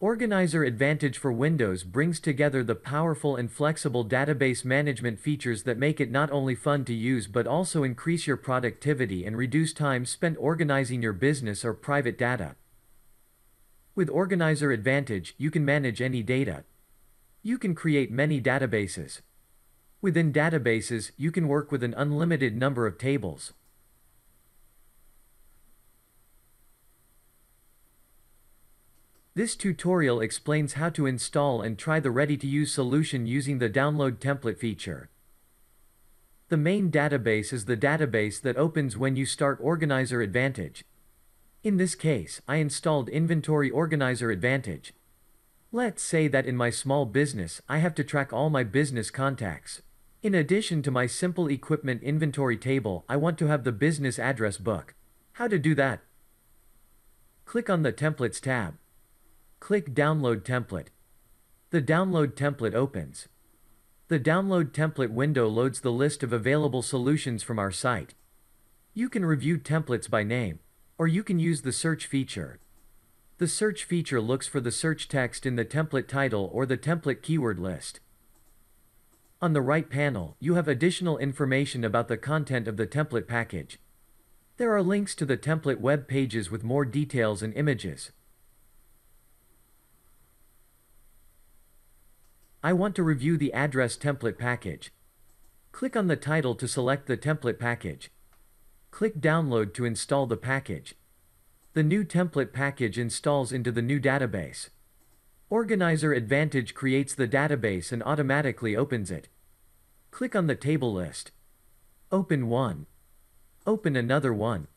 Organizer Advantage for Windows brings together the powerful and flexible database management features that make it not only fun to use but also increase your productivity and reduce time spent organizing your business or private data. With Organizer Advantage, you can manage any data. You can create many databases. Within databases, you can work with an unlimited number of tables. This tutorial explains how to install and try the ready-to-use solution using the Download Template feature. The main database is the database that opens when you start Organizer Advantage. In this case, I installed Inventory Organizer Advantage. Let's say that in my small business, I have to track all my business contacts. In addition to my simple equipment inventory table, I want to have the business address book. How to do that? Click on the Templates tab. Click Download Template. The Download Template opens. The Download Template window loads the list of available solutions from our site. You can review templates by name, or you can use the search feature. The search feature looks for the search text in the template title or the template keyword list. On the right panel, you have additional information about the content of the template package. There are links to the template web pages with more details and images. I want to review the address template package. Click on the title to select the template package. Click Download to install the package. The new template package installs into the new database. Organizer Advantage creates the database and automatically opens it. Click on the table list. Open one. Open another one.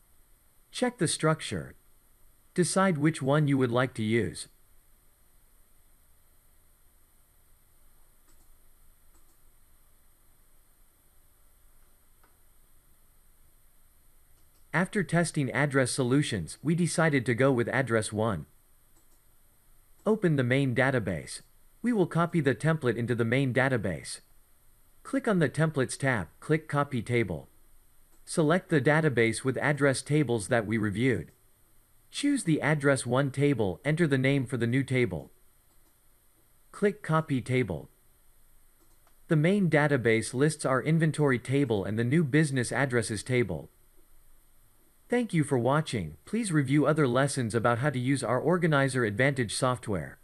Check the structure. Decide which one you would like to use. After testing address solutions, we decided to go with address 1. Open the main database. We will copy the template into the main database. Click on the Templates tab, click Copy Table. Select the database with address tables that we reviewed. Choose the address 1 table, enter the name for the new table. Click Copy Table. The main database lists our inventory table and the new business addresses table. Thank you for watching. Please review other lessons about how to use our Organizer Advantage software.